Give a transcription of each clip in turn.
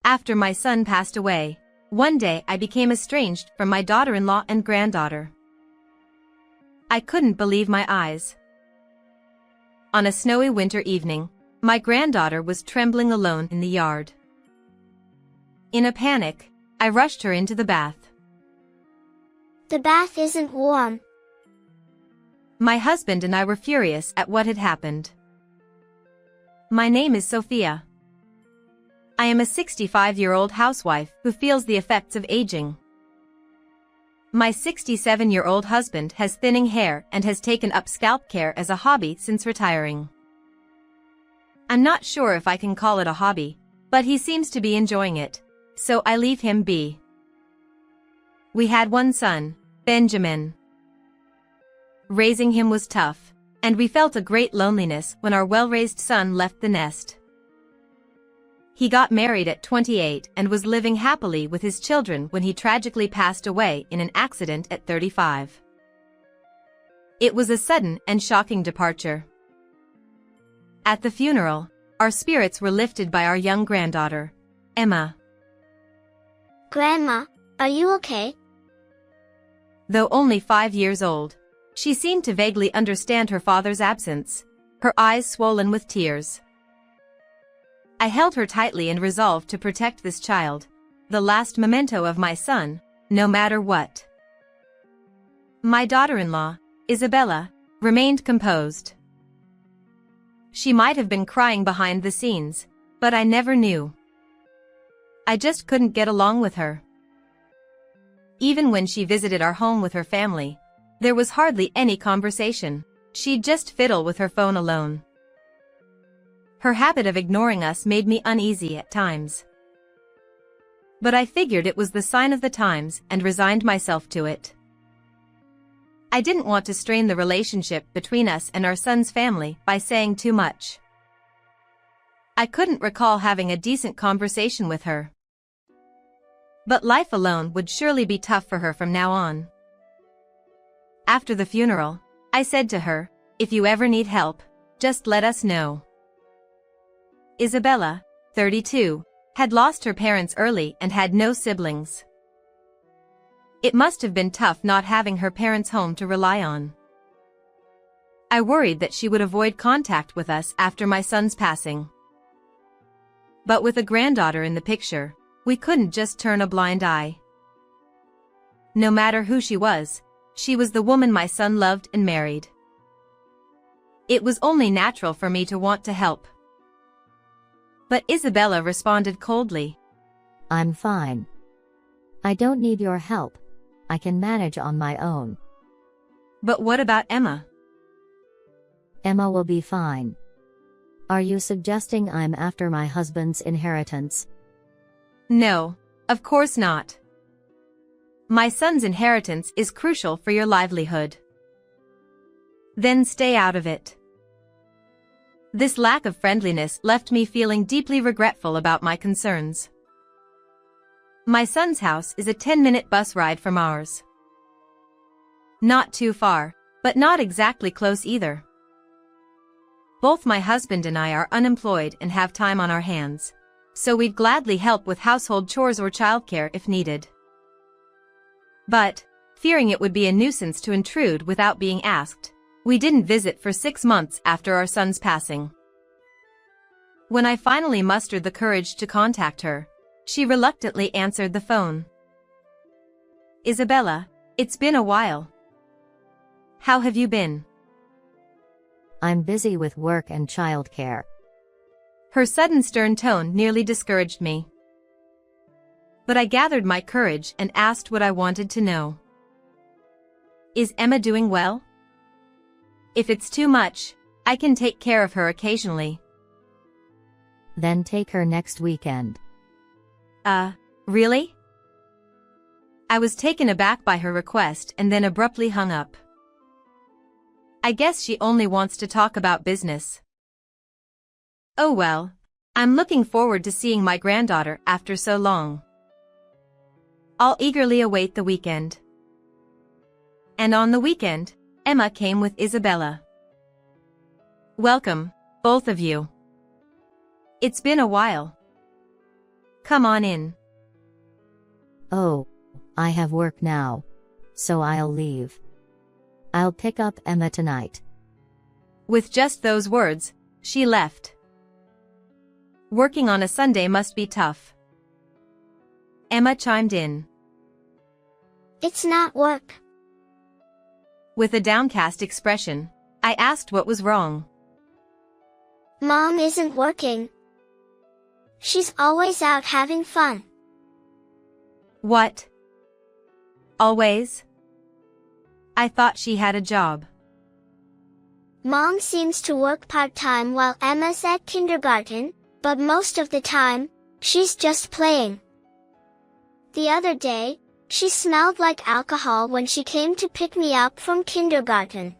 After my son passed away, one day I became estranged from my daughter-in-law and granddaughter. I couldn't believe my eyes. On a snowy winter evening, my granddaughter was trembling alone in the yard. In a panic, I rushed her into the bath. The bath isn't warm. My husband and I were furious at what had happened. My name is Sophia. I am a 65-year-old housewife who feels the effects of aging. My 67-year-old husband has thinning hair and has taken up scalp care as a hobby since retiring. I'm not sure if I can call it a hobby, but he seems to be enjoying it, so I leave him be. We had one son, Benjamin. Raising him was tough, and we felt a great loneliness when our well-raised son left the nest. He got married at 28 and was living happily with his children when he tragically passed away in an accident at 35. It was a sudden and shocking departure. At the funeral, our spirits were lifted by our young granddaughter, Emma. Grandma, are you okay? Though only 5 years old, she seemed to vaguely understand her father's absence, her eyes swollen with tears. I held her tightly and resolved to protect this child, the last memento of my son, no matter what. My daughter-in-law, Isabella, remained composed. She might have been crying behind the scenes, but I never knew. I just couldn't get along with her. Even when she visited our home with her family, there was hardly any conversation. She'd just fiddle with her phone alone. Her habit of ignoring us made me uneasy at times. But I figured it was the sign of the times and resigned myself to it. I didn't want to strain the relationship between us and our son's family by saying too much. I couldn't recall having a decent conversation with her. But life alone would surely be tough for her from now on. After the funeral, I said to her, "If you ever need help, just let us know." Isabella, 32, had lost her parents early and had no siblings. It must have been tough not having her parents' home to rely on. I worried that she would avoid contact with us after my son's passing. But with a granddaughter in the picture, we couldn't just turn a blind eye. No matter who she was the woman my son loved and married. It was only natural for me to want to help. But Isabella responded coldly. "I'm fine. I don't need your help. I can manage on my own." "But what about Emma?" "Emma will be fine. Are you suggesting I'm after my husband's inheritance?" "No, of course not. My son's inheritance is crucial for your livelihood. Then stay out of it." This lack of friendliness left me feeling deeply regretful about my concerns. My son's house is a 10-minute bus ride from ours. Not too far, but not exactly close either. Both my husband and I are unemployed and have time on our hands, so we'd gladly help with household chores or childcare if needed. But, fearing it would be a nuisance to intrude without being asked, we didn't visit for 6 months after our son's passing. When I finally mustered the courage to contact her, she reluctantly answered the phone. "Isabella, it's been a while. How have you been?" "I'm busy with work and childcare." Her sudden stern tone nearly discouraged me. But I gathered my courage and asked what I wanted to know. "Is Emma doing well? If it's too much, I can take care of her occasionally." "Then take her next weekend." Really?" I was taken aback by her request and then abruptly hung up. I guess she only wants to talk about business. Oh well, I'm looking forward to seeing my granddaughter after so long. I'll eagerly await the weekend. And on the weekend, Emma came with Isabella. "Welcome, both of you. It's been a while." Come on in. Oh, I have work now. So I'll leave. I'll pick up Emma tonight. With just those words, she left. Working on a Sunday must be tough. Emma chimed in. It's not work. With a downcast expression, I asked what was wrong. Mom isn't working. She's always out having fun. What? Always? I thought she had a job. Mom seems to work part-time while Emma's at kindergarten, but most of the time, she's just playing. The other day, she smelled like alcohol when she came to pick me up from kindergarten.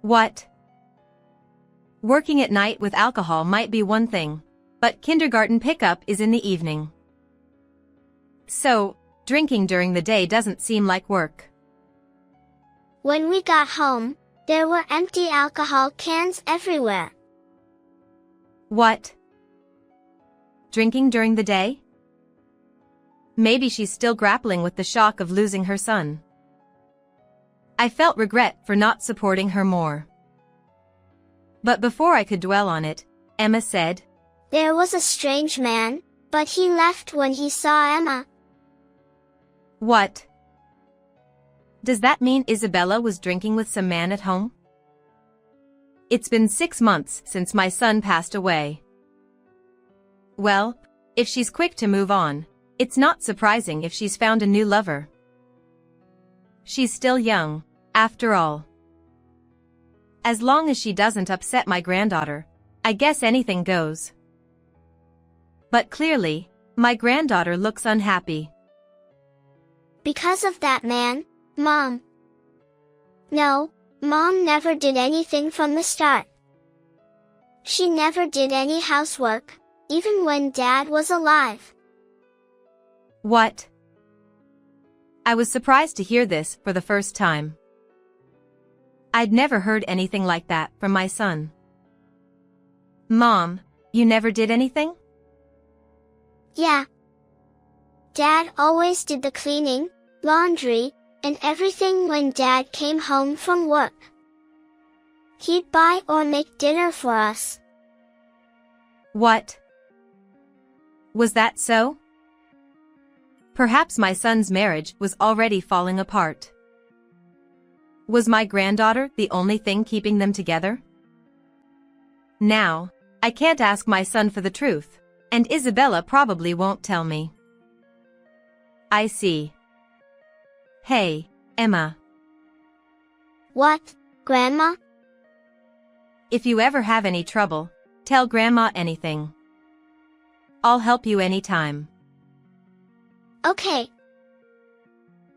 What? Working at night with alcohol might be one thing, but kindergarten pickup is in the evening. So, drinking during the day doesn't seem like work. When we got home, there were empty alcohol cans everywhere. What? Drinking during the day? Maybe she's still grappling with the shock of losing her son. I felt regret for not supporting her more. But before I could dwell on it, Emma said, There was a strange man, but he left when he saw Emma. What? Does that mean Isabella was drinking with some man at home? It's been 6 months since my son passed away. Well, if she's quick to move on, it's not surprising if she's found a new lover. She's still young, after all. As long as she doesn't upset my granddaughter, I guess anything goes. But clearly, my granddaughter looks unhappy. Because of that man, Mom. No, Mom never did anything from the start. She never did any housework, even when Dad was alive. What? I was surprised to hear this for the first time. I'd never heard anything like that from my son. Mom, you never did anything? Yeah. Dad always did the cleaning, laundry, and everything when Dad came home from work. He'd buy or make dinner for us. What? Was that so? Perhaps my son's marriage was already falling apart. Was my granddaughter the only thing keeping them together? Now, I can't ask my son for the truth, and Isabella probably won't tell me. I see. Hey, Emma. What, Grandma? If you ever have any trouble, tell Grandma anything. I'll help you anytime. Okay.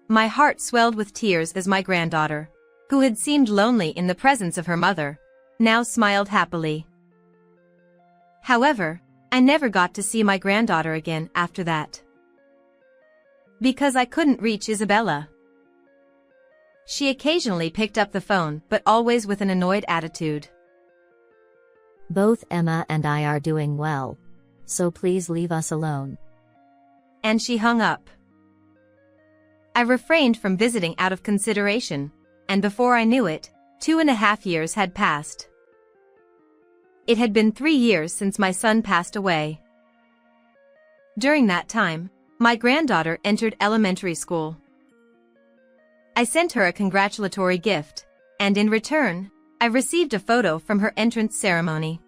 My heart swelled with tears as my granddaughter, who had seemed lonely in the presence of her mother, now smiled happily. However, I never got to see my granddaughter again after that. Because I couldn't reach Isabella. She occasionally picked up the phone, but always with an annoyed attitude. Both Emma and I are doing well. So please leave us alone. And she hung up. I refrained from visiting out of consideration, and before I knew it, 2.5 years had passed. It had been 3 years since my son passed away. During that time, my granddaughter entered elementary school. I sent her a congratulatory gift, and in return, I received a photo from her entrance ceremony.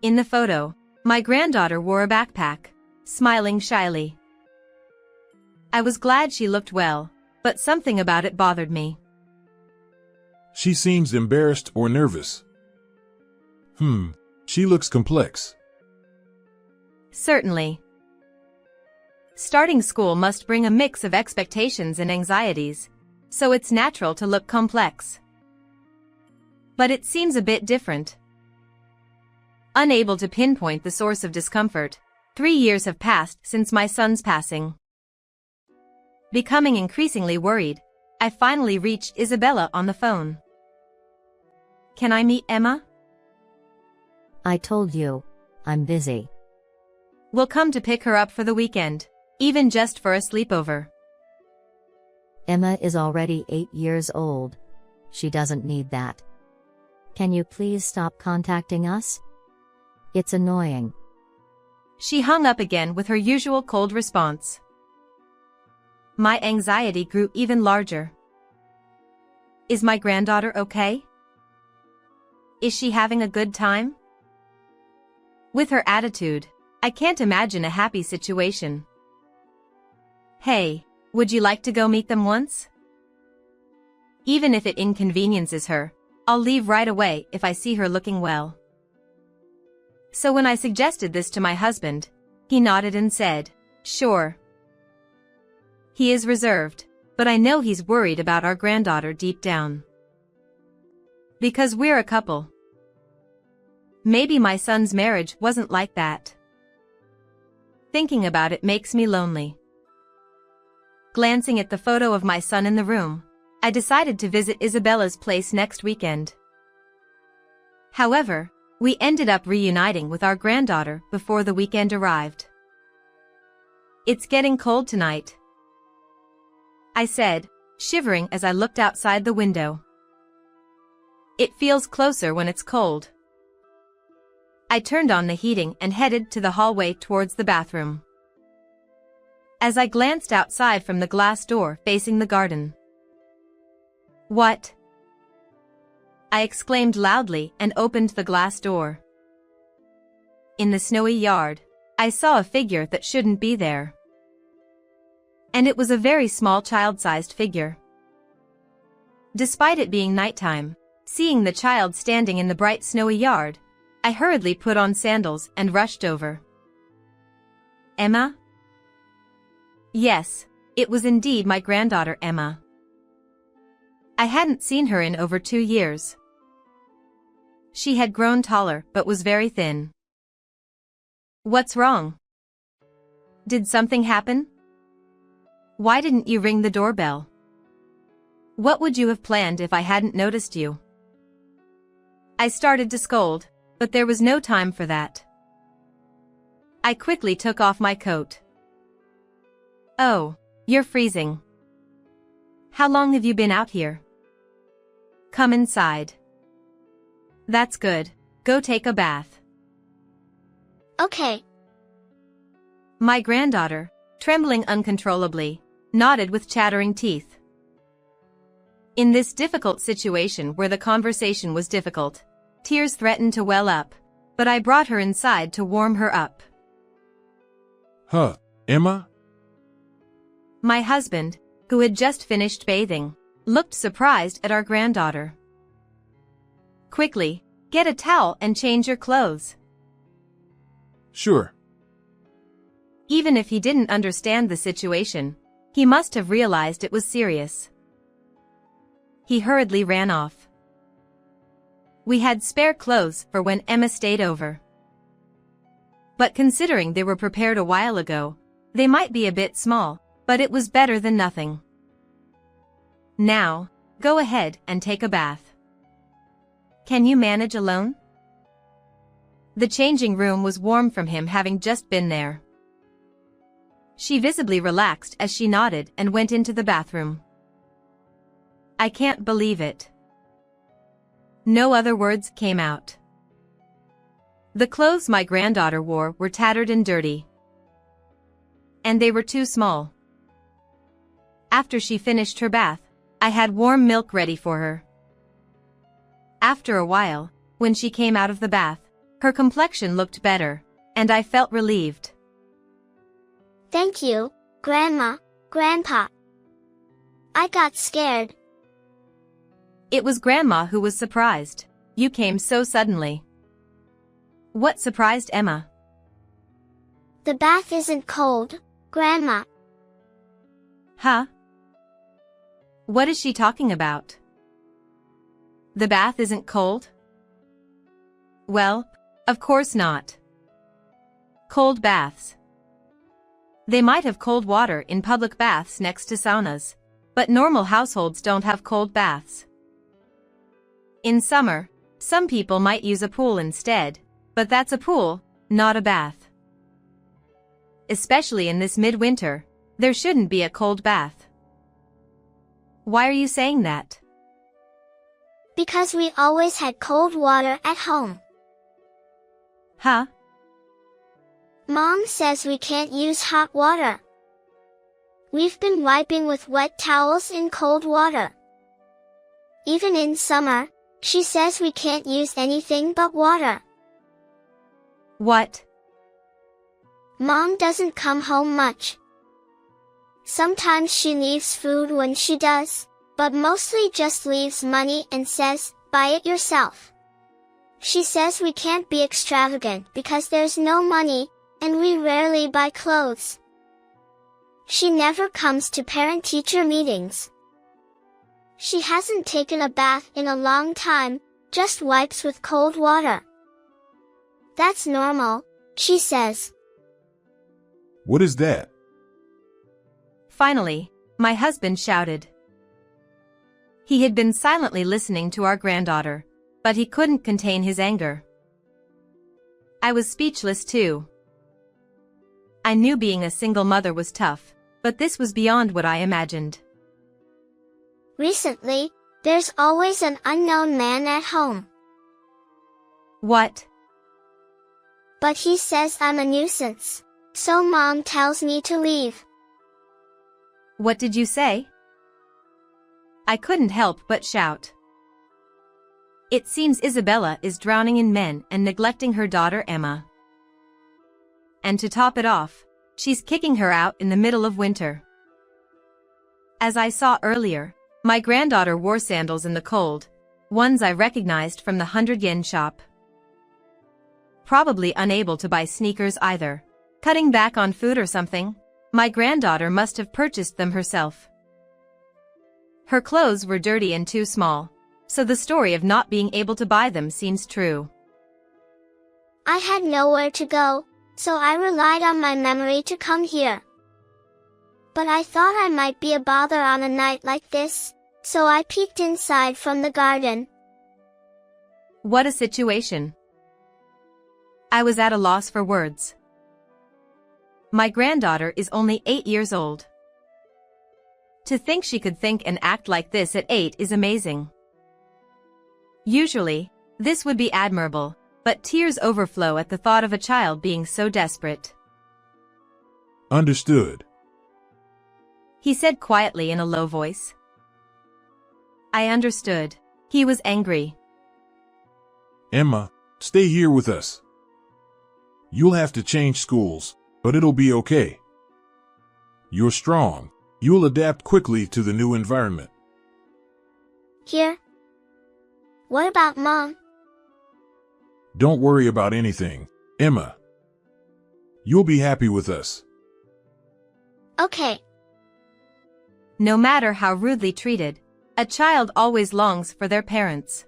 In the photo, my granddaughter wore a backpack, smiling shyly. I was glad she looked well, but something about it bothered me. She seems embarrassed or nervous. She looks complex. Certainly. Starting school must bring a mix of expectations and anxieties, so it's natural to look complex. But it seems a bit different. Unable to pinpoint the source of discomfort, 3 years have passed since my son's passing. Becoming increasingly worried, I finally reached Isabella on the phone. Can I meet Emma? I told you, I'm busy. We'll come to pick her up for the weekend, even just for a sleepover. Emma is already 8 years old. She doesn't need that. Can you please stop contacting us? It's annoying. She hung up again with her usual cold response. My anxiety grew even larger. Is my granddaughter okay? Is she having a good time? With her attitude, I can't imagine a happy situation. Hey, would you like to go meet them once? Even if it inconveniences her, I'll leave right away if I see her looking well. So when I suggested this to my husband, he nodded and said, sure. He is reserved, but I know he's worried about our granddaughter deep down. Because we're a couple. Maybe my son's marriage wasn't like that. Thinking about it makes me lonely. Glancing at the photo of my son in the room, I decided to visit Isabella's place next weekend. However, we ended up reuniting with our granddaughter before the weekend arrived. It's getting cold tonight, I said, shivering as I looked outside the window. It feels closer when it's cold. I turned on the heating and headed to the hallway towards the bathroom. As I glanced outside from the glass door facing the garden. What? I exclaimed loudly and opened the glass door. In the snowy yard, I saw a figure that shouldn't be there. And it was a very small child-sized figure. Despite it being nighttime, seeing the child standing in the bright snowy yard, I hurriedly put on sandals and rushed over. Emma? Yes, it was indeed my granddaughter Emma. I hadn't seen her in over 2 years. She had grown taller but was very thin. What's wrong? Did something happen? Why didn't you ring the doorbell? What would you have planned if I hadn't noticed you? I started to scold, but there was no time for that. I quickly took off my coat. Oh, you're freezing. How long have you been out here? Come inside. That's good. Go take a bath. Okay. My granddaughter, trembling uncontrollably, nodded with chattering teeth. In this difficult situation where the conversation was difficult, tears threatened to well up, but I brought her inside to warm her up. Huh, Emma? My husband, who had just finished bathing, looked surprised at our granddaughter. Quickly, get a towel and change your clothes. Sure. Even if he didn't understand the situation, he must have realized it was serious. He hurriedly ran off. We had spare clothes for when Emma stayed over. But considering they were prepared a while ago, they might be a bit small, but it was better than nothing. Now, go ahead and take a bath. Can you manage alone? The changing room was warm from him having just been there. She visibly relaxed as she nodded and went into the bathroom. I can't believe it. No other words came out. The clothes my granddaughter wore were tattered and dirty. And they were too small. After she finished her bath, I had warm milk ready for her. After a while, when she came out of the bath, her complexion looked better, and I felt relieved. Thank you, Grandma, Grandpa. I got scared. It was Grandma who was surprised. You came so suddenly. What surprised Emma? The bath isn't cold, Grandma. Huh? What is she talking about? The bath isn't cold? Well, of course not. Cold baths. They might have cold water in public baths next to saunas, but normal households don't have cold baths. In summer, some people might use a pool instead, but that's a pool, not a bath. especially in this midwinter. There shouldn't be a cold bath. Why are you saying that? Because we always had cold water at home. Huh? Mom says we can't use hot water. We've been wiping with wet towels in cold water. Even in summer, she says we can't use anything but water. What? Mom doesn't come home much. Sometimes she leaves food when she does, but mostly just leaves money and says, buy it yourself. She says we can't be extravagant because there's no money, and we rarely buy clothes. She never comes to parent-teacher meetings. She hasn't taken a bath in a long time, just wipes with cold water. That's normal, she says. What is that? Finally, my husband shouted. He had been silently listening to our granddaughter, but he couldn't contain his anger. I was speechless too. I knew being a single mother was tough, but this was beyond what I imagined. Recently, there's always an unknown man at home. What? But he says I'm a nuisance, so Mom tells me to leave. What did you say? I couldn't help but shout. It seems Isabella is drowning in men and neglecting her daughter Emma. And to top it off, she's kicking her out in the middle of winter. As I saw earlier, my granddaughter wore sandals in the cold, ones I recognized from the 100-yen shop. Probably unable to buy sneakers either. Cutting back on food or something, my granddaughter must have purchased them herself. Her clothes were dirty and too small, so the story of not being able to buy them seems true. I had nowhere to go, so I relied on my memory to come here. But I thought I might be a bother on a night like this, so I peeked inside from the garden. What a situation. I was at a loss for words. My granddaughter is only 8 years old. To think she could think and act like this at 8 is amazing. Usually, this would be admirable, but tears overflow at the thought of a child being so desperate. Understood. He said quietly in a low voice. I understood. He was angry. Emma, stay here with us. You'll have to change schools, but it'll be okay. You're strong. You'll adapt quickly to the new environment. Here? What about Mom? Don't worry about anything, Emma. You'll be happy with us. Okay. No matter how rudely treated, a child always longs for their parents.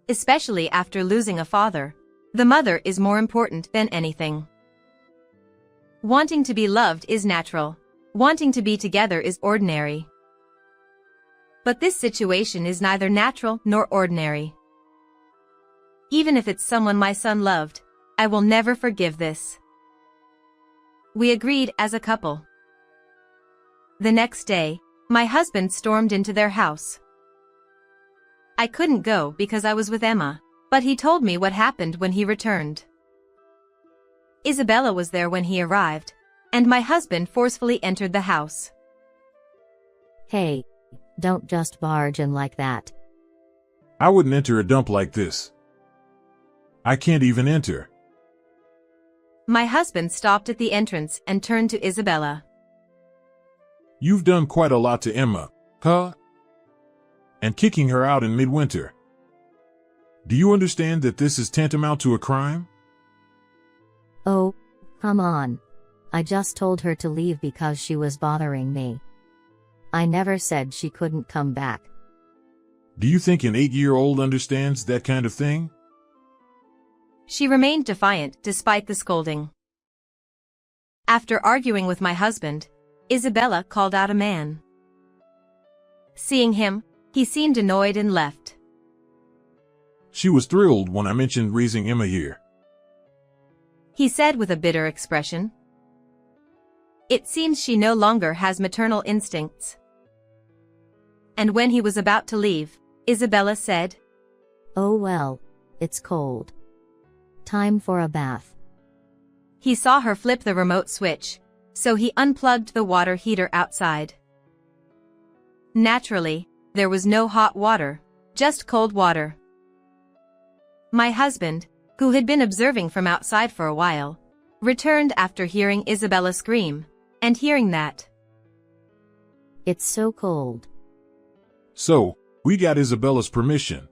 Especially after losing a father, the mother is more important than anything. Wanting to be loved is natural. Wanting to be together is ordinary. But this situation is neither natural nor ordinary. Even if it's someone my son loved, I will never forgive this. We agreed as a couple. The next day, my husband stormed into their house. I couldn't go because I was with Emma, but he told me what happened when he returned. Isabella was there when he arrived, and my husband forcefully entered the house. Hey, don't just barge in like that. I wouldn't enter a dump like this. I can't even enter. My husband stopped at the entrance and turned to Isabella. You've done quite a lot to Emma, huh? And kicking her out in midwinter. Do you understand that this is tantamount to a crime? Oh, come on. I just told her to leave because she was bothering me. I never said she couldn't come back. Do you think an 8-year-old understands that kind of thing? She remained defiant despite the scolding. After arguing with my husband, Isabella called out a man. Seeing him, he seemed annoyed and left. She was thrilled when I mentioned raising Emma here. He said with a bitter expression. It seems she no longer has maternal instincts. And when he was about to leave, Isabella said, "Oh well, it's cold. Time for a bath." He saw her flip the remote switch, so he unplugged the water heater outside. Naturally, there was no hot water, just cold water. My husband, who had been observing from outside for a while, returned after hearing Isabella scream, and hearing that. "It's so cold." So, we got Isabella's permission.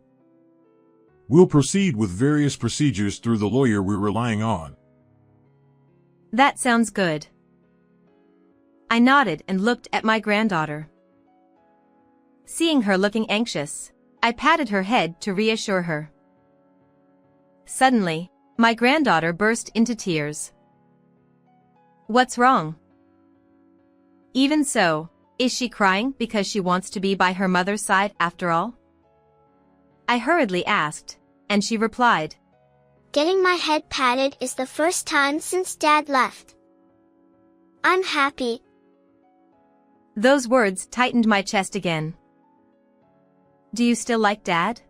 We'll proceed with various procedures through the lawyer we're relying on. That sounds good. I nodded and looked at my granddaughter. Seeing her looking anxious, I patted her head to reassure her. Suddenly, my granddaughter burst into tears. What's wrong? Even so, is she crying because she wants to be by her mother's side after all? I hurriedly asked, and she replied, Getting my head patted is the first time since Dad left. I'm happy. Those words tightened my chest again. Do you still like Dad?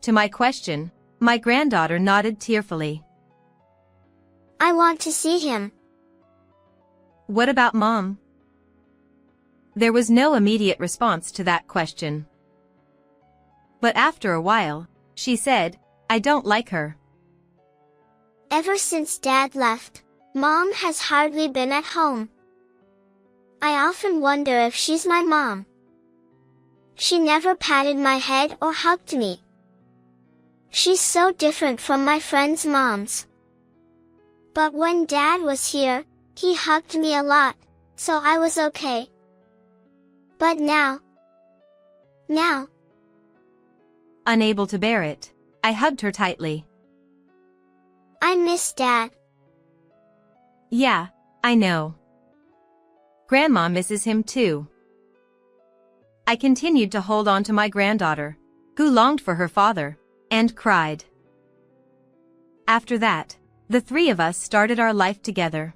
To my question, my granddaughter nodded tearfully. I want to see him. What about Mom? There was no immediate response to that question. But after a while, she said, I don't like her. Ever since Dad left, Mom has hardly been at home. I often wonder if she's my mom. She never patted my head or hugged me. She's so different from my friends' moms. But when Dad was here, he hugged me a lot, so I was okay. But now... Unable to bear it, I hugged her tightly. I miss Dad. Yeah, I know. Grandma misses him too. I continued to hold on to my granddaughter, who longed for her father, and cried. After that, the three of us started our life together.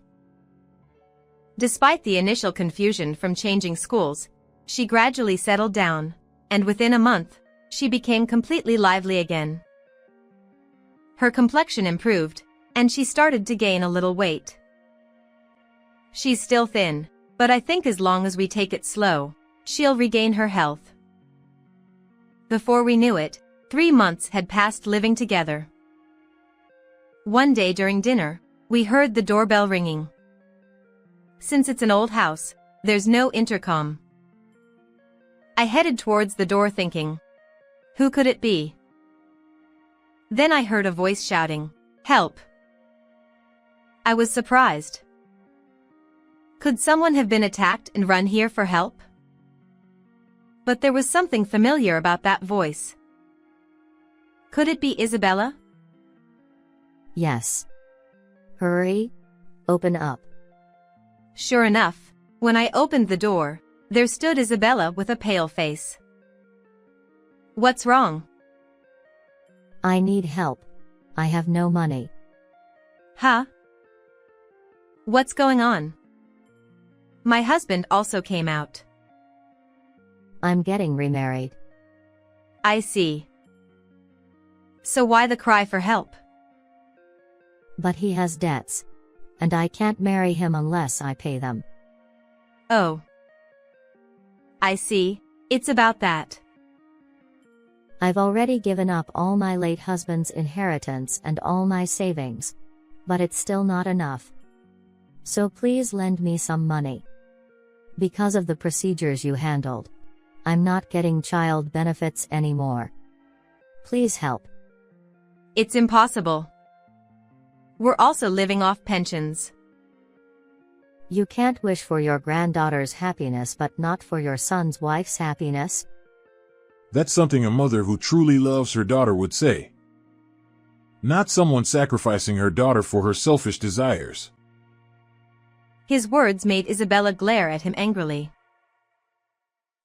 Despite the initial confusion from changing schools, she gradually settled down, and within a month, she became completely lively again. Her complexion improved, and she started to gain a little weight. She's still thin, but I think as long as we take it slow, she'll regain her health. Before we knew it, 3 months had passed living together. One day during dinner, we heard the doorbell ringing. Since it's an old house, there's no intercom. I headed towards the door thinking, who could it be? Then I heard a voice shouting, "Help!" I was surprised. Could someone have been attacked and run here for help? But there was something familiar about that voice. Could it be Isabella? Yes. Hurry, open up. Sure enough, when I opened the door, there stood Isabella with a pale face. What's wrong? I need help. I have no money. Huh? What's going on? My husband also came out. I'm getting remarried. I see. So why the cry for help? But he has debts. And I can't marry him unless I pay them. Oh. I see, it's about that. I've already given up all my late husband's inheritance and all my savings. But it's still not enough. So please lend me some money. Because of the procedures you handled, I'm not getting child benefits anymore. Please help. It's impossible. We're also living off pensions. You can't wish for your granddaughter's happiness but not for your son's wife's happiness? That's something a mother who truly loves her daughter would say. Not someone sacrificing her daughter for her selfish desires. His words made Isabella glare at him angrily.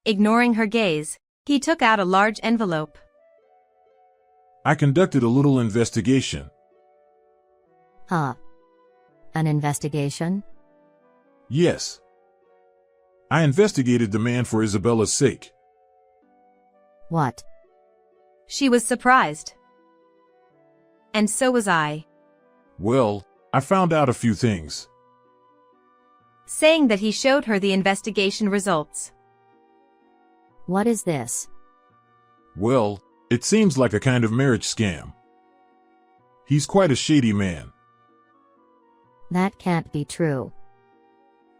Ignoring her gaze, he took out a large envelope. I conducted a little investigation. Huh? An investigation? Yes. I investigated the man for Isabella's sake. What? She was surprised. And so was I. Well, I found out a few things. Saying that he showed her the investigation results. What is this? Well, it seems like a kind of marriage scam. He's quite a shady man. That can't be true.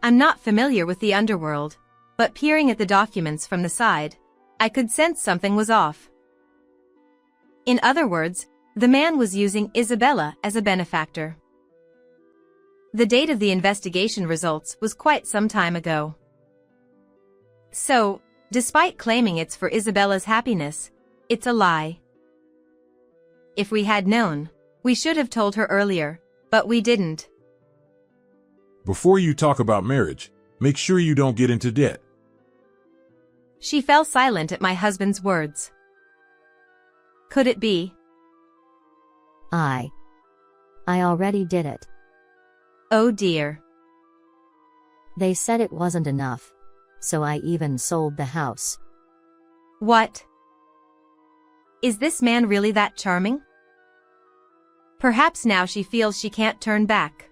I'm not familiar with the underworld, but peering at the documents from the side, I could sense something was off. In other words, the man was using Isabella as a benefactor. The date of the investigation results was quite some time ago. So, despite claiming it's for Isabella's happiness, it's a lie. If we had known, we should have told her earlier, but we didn't. Before you talk about marriage, make sure you don't get into debt. She fell silent at my husband's words. Could it be? I already did it. Oh dear. They said it wasn't enough, so I even sold the house. What? Is this man really that charming? Perhaps now she feels she can't turn back.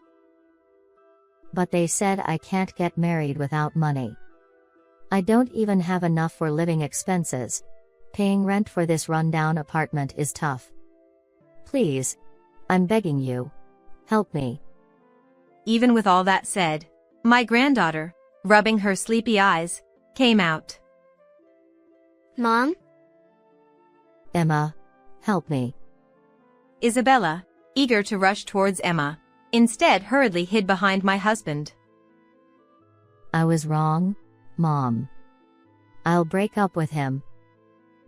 But they said I can't get married without money. I don't even have enough for living expenses. Paying rent for this rundown apartment is tough. Please, I'm begging you, help me. Even with all that said, my granddaughter, rubbing her sleepy eyes, came out. Mom? Emma, help me. Isabella, eager to rush towards Emma, instead hurriedly hid behind my husband. I was wrong, Mom. I'll break up with him.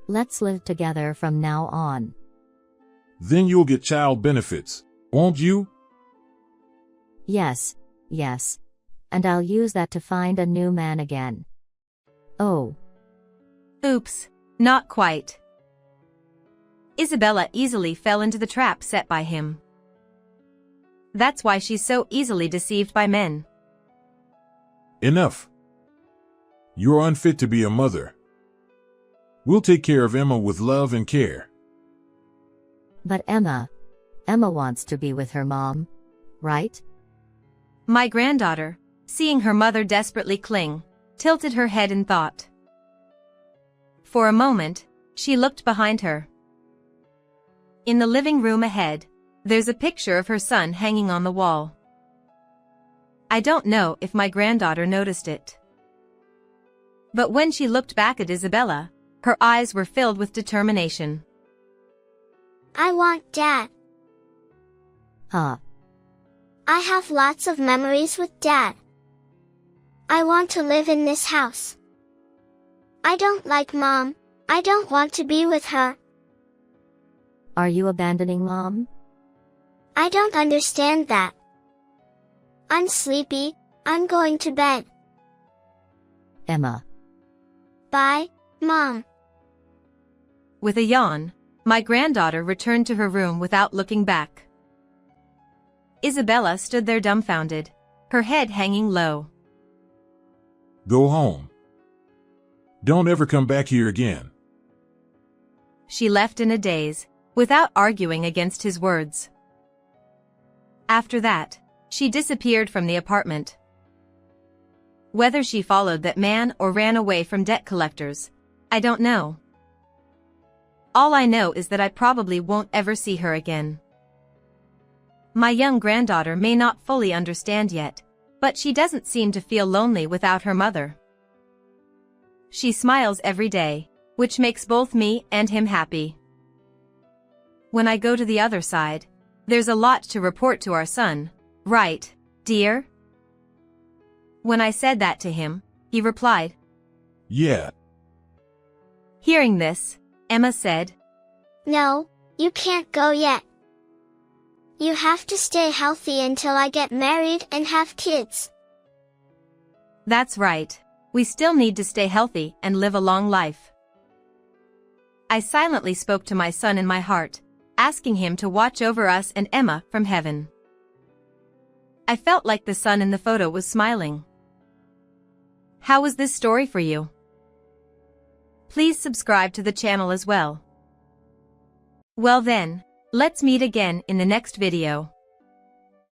Let's live together from now on. Then you'll get child benefits, won't you? Yes, yes. And I'll use that to find a new man again. Oh. Oops, not quite. Isabella easily fell into the trap set by him. That's why she's so easily deceived by men. Enough. You're unfit to be a mother. We'll take care of Emma with love and care. But Emma wants to be with her mom, right? My granddaughter, seeing her mother desperately cling, tilted her head in thought. For a moment, she looked behind her. In the living room ahead, there's a picture of her son hanging on the wall. I don't know if my granddaughter noticed it. But when she looked back at Isabella, her eyes were filled with determination. I want Dad. Huh. I have lots of memories with Dad. I want to live in this house. I don't like Mom. I don't want to be with her. Are you abandoning Mom? I don't understand that. I'm sleepy. I'm going to bed. Emma. Bye, Mom. With a yawn, my granddaughter returned to her room without looking back. Isabella stood there dumbfounded, her head hanging low. Go home. Don't ever come back here again. She left in a daze, without arguing against his words. After that, she disappeared from the apartment. Whether she followed that man or ran away from debt collectors, I don't know. All I know is that I probably won't ever see her again. My young granddaughter may not fully understand yet, but she doesn't seem to feel lonely without her mother. She smiles every day, which makes both me and him happy. When I go to the other side, there's a lot to report to our son, right, dear? When I said that to him, he replied, Yeah. Hearing this, Emma said, No, you can't go yet. You have to stay healthy until I get married and have kids. That's right. We still need to stay healthy and live a long life. I silently spoke to my son in my heart, asking him to watch over us and Emma from heaven. I felt like the sun in the photo was smiling. How was this story for you? Please subscribe to the channel as well. Well then, let's meet again in the next video.